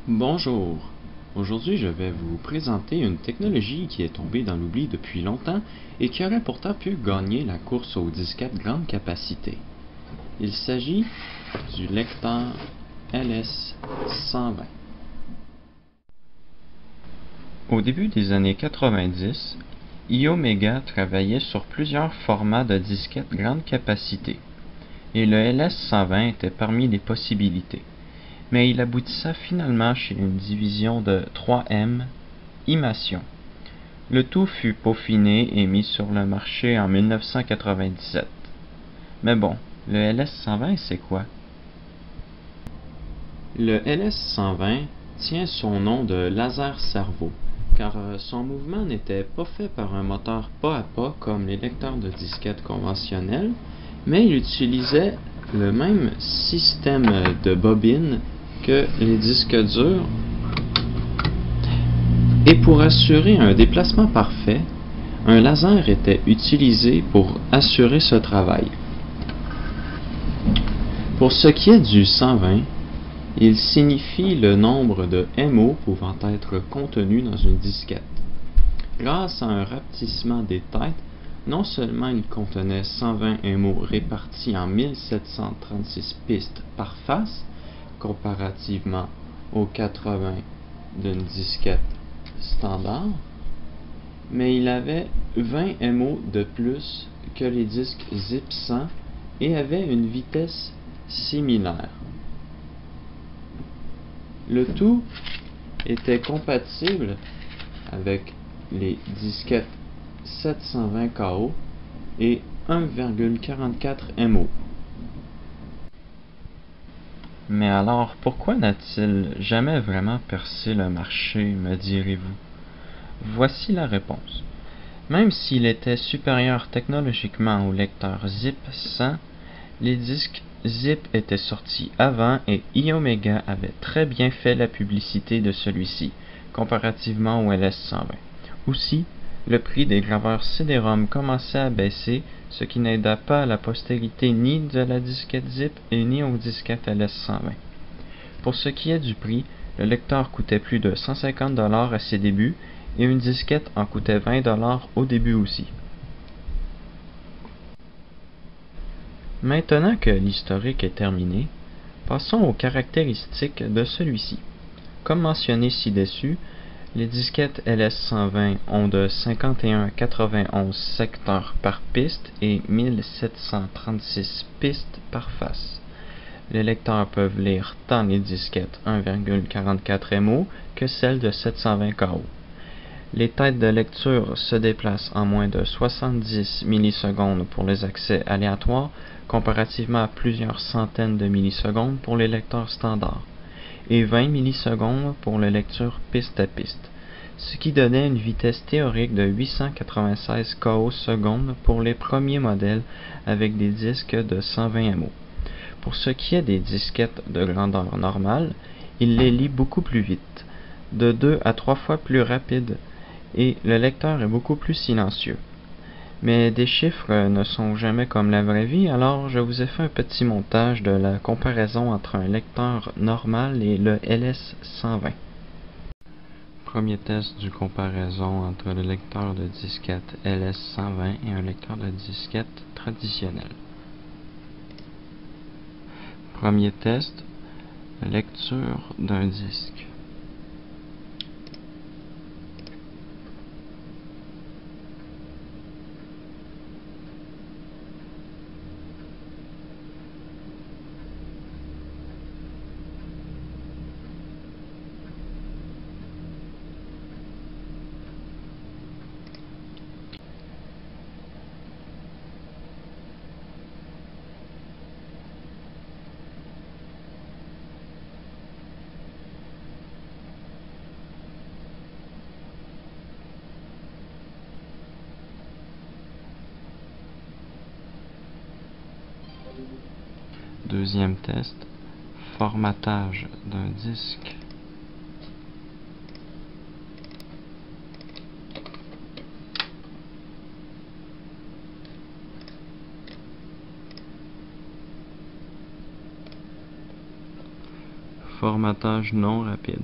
Bonjour. Aujourd'hui, je vais vous présenter une technologie qui est tombée dans l'oubli depuis longtemps et qui aurait pourtant pu gagner la course aux disquettes grande capacité. Il s'agit du lecteur LS120. Au début des années 90, iOmega travaillait sur plusieurs formats de disquettes grande capacité, et le LS120 était parmi les possibilités. Mais il aboutissa finalement chez une division de 3M, Imation. Le tout fut peaufiné et mis sur le marché en 1997. Mais bon, le LS120 c'est quoi? Le LS120 tient son nom de laser cerveau, car son mouvement n'était pas fait par un moteur pas à pas comme les lecteurs de disquettes conventionnels, mais il utilisait le même système de bobine que les disques durs, et pour assurer un déplacement parfait, un laser était utilisé pour assurer ce travail. Pour ce qui est du 120, il signifie le nombre de MO pouvant être contenus dans une disquette. Grâce à un rapetissement des têtes, non seulement il contenait 120 MO répartis en 1736 pistes par face, comparativement aux 80 d'une disquette standard, mais il avait 20 MO de plus que les disques Zip 100 et avait une vitesse similaire. Le tout était compatible avec les disquettes 720 KO et 1,44 MO. Mais alors, pourquoi n'a-t-il jamais vraiment percé le marché, me direz-vous? Voici la réponse. Même s'il était supérieur technologiquement au lecteur Zip 100, les disques Zip étaient sortis avant et iOmega avait très bien fait la publicité de celui-ci, comparativement au LS120. Aussi, le prix des graveurs CD-ROM commençait à baisser, ce qui n'aida pas à la postérité ni de la disquette Zip et ni aux disquettes LS120. Pour ce qui est du prix, le lecteur coûtait plus de 150$ à ses débuts et une disquette en coûtait 20$ au début aussi. Maintenant que l'historique est terminé, passons aux caractéristiques de celui-ci. Comme mentionné ci-dessus, les disquettes LS120 ont de 51 à 91 secteurs par piste et 1736 pistes par face. Les lecteurs peuvent lire tant les disquettes 1,44 MO que celles de 720 KO. Les têtes de lecture se déplacent en moins de 70 millisecondes pour les accès aléatoires, comparativement à plusieurs centaines de millisecondes pour les lecteurs standards, et 20 millisecondes pour les lectures piste à piste, ce qui donnait une vitesse théorique de 896 KO secondes pour les premiers modèles avec des disques de 120 MO. Pour ce qui est des disquettes de grandeur normale, il les lit beaucoup plus vite, de 2 à 3 fois plus rapide, et le lecteur est beaucoup plus silencieux. Mais des chiffres ne sont jamais comme la vraie vie, alors je vous ai fait un petit montage de la comparaison entre un lecteur normal et le LS120. Premier test du comparaison entre le lecteur de disquette LS120 et un lecteur de disquette traditionnel. Premier test, lecture d'un disque. Deuxième test, formatage d'un disque. Formatage non rapide.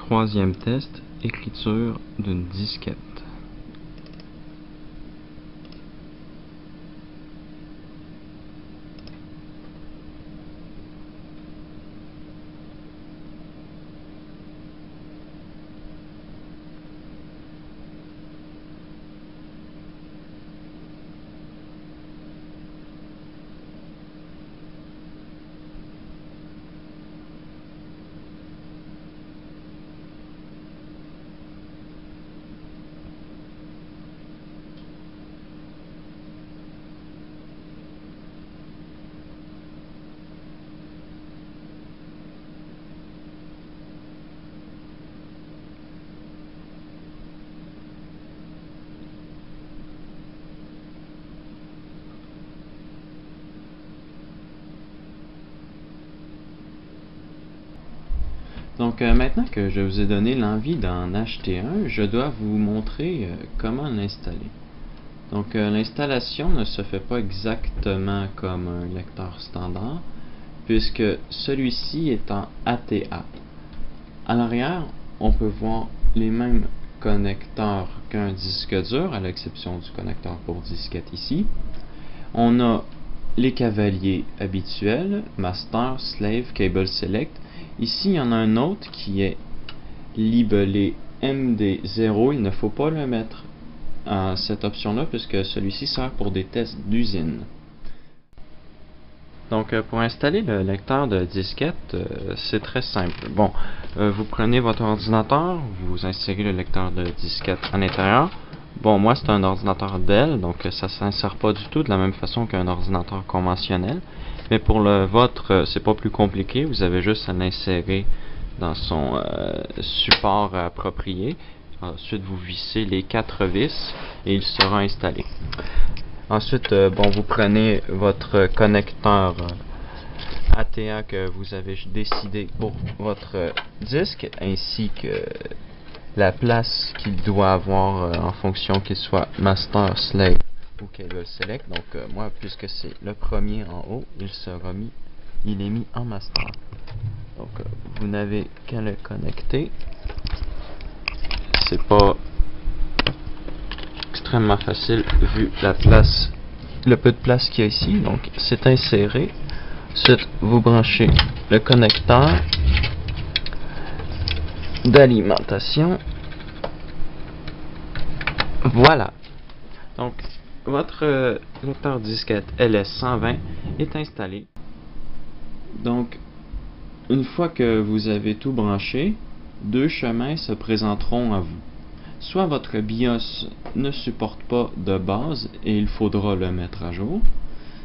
Troisième test, écriture d'une disquette. Donc maintenant que je vous ai donné l'envie d'en acheter un, je dois vous montrer comment l'installer. Donc l'installation ne se fait pas exactement comme un lecteur standard, puisque celui-ci est en ATA. À l'arrière, on peut voir les mêmes connecteurs qu'un disque dur, à l'exception du connecteur pour disquette ici. On a les cavaliers habituels, Master, Slave, Cable Select. Ici, il y en a un autre qui est libellé MD0. Il ne faut pas le mettre à cette option-là puisque celui-ci sert pour des tests d'usine. Donc, pour installer le lecteur de disquette, c'est très simple. Bon, vous prenez votre ordinateur, vous insérez le lecteur de disquette à l'intérieur. Bon, moi, c'est un ordinateur Dell, donc ça ne s'insère pas du tout de la même façon qu'un ordinateur conventionnel. Mais pour le vôtre, c'est pas plus compliqué. Vous avez juste à l'insérer dans son support approprié. Ensuite, vous vissez les 4 vis et il sera installé. Ensuite, bon, vous prenez votre connecteur ATA que vous avez décidé pour votre disque, ainsi que la place qu'il doit avoir en fonction qu'il soit Master, Slave ou Cable Select. Donc moi, puisque c'est le premier en haut, il est mis en Master. Donc vous n'avez qu'à le connecter. C'est pas extrêmement facile vu la place, le peu de place qu'il y a ici. Donc c'est inséré. Ensuite, vous branchez le connecteur d'alimentation. Voilà. Donc votre lecteur disquette LS120 est installé. Donc une fois que vous avez tout branché, deux chemins se présenteront à vous. soit votre BIOS ne supporte pas de base et il faudra le mettre à jour,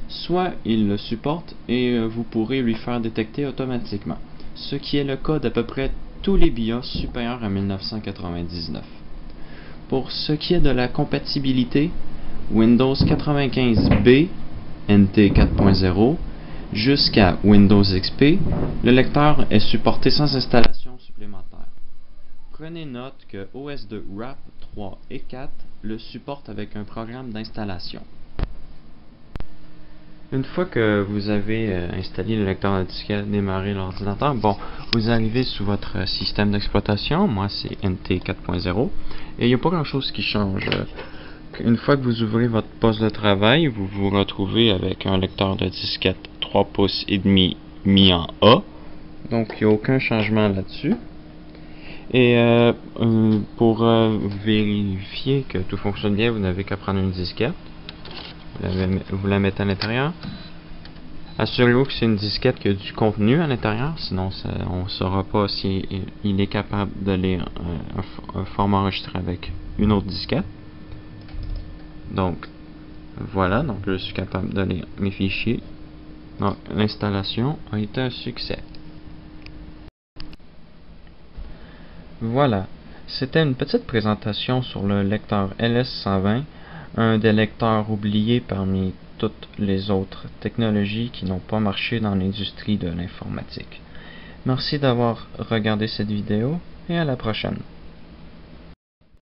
soit il le supporte et vous pourrez lui faire détecter automatiquement, ce qui est le cas d'à peu près tous les BIOS supérieurs à 1999. Pour ce qui est de la compatibilité, Windows 95B NT 4.0 jusqu'à Windows XP, le lecteur est supporté sans installation supplémentaire. Prenez note que OS2 Wrap 3 et 4 le supportent avec un programme d'installation. Une fois que vous avez installé le lecteur de disquette, démarré l'ordinateur, vous arrivez sous votre système d'exploitation. Moi, c'est NT 4.0. Et il n'y a pas grand-chose qui change. Une fois que vous ouvrez votre poste de travail, vous vous retrouvez avec un lecteur de disquette 3 pouces et demi mis en A. Donc, il n'y a aucun changement là-dessus. Et pour vérifier que tout fonctionne bien, vous n'avez qu'à prendre une disquette. Vous la mettez à l'intérieur. Assurez-vous que c'est une disquette qui a du contenu à l'intérieur, sinon on ne saura pas si il est capable de lire un format enregistré avec une autre disquette. Donc voilà, donc je suis capable de lire mes fichiers. Donc l'installation a été un succès. Voilà, c'était une petite présentation sur le lecteur LS120, un des lecteurs oubliés parmi toutes les autres technologies qui n'ont pas marché dans l'industrie de l'informatique. Merci d'avoir regardé cette vidéo et à la prochaine.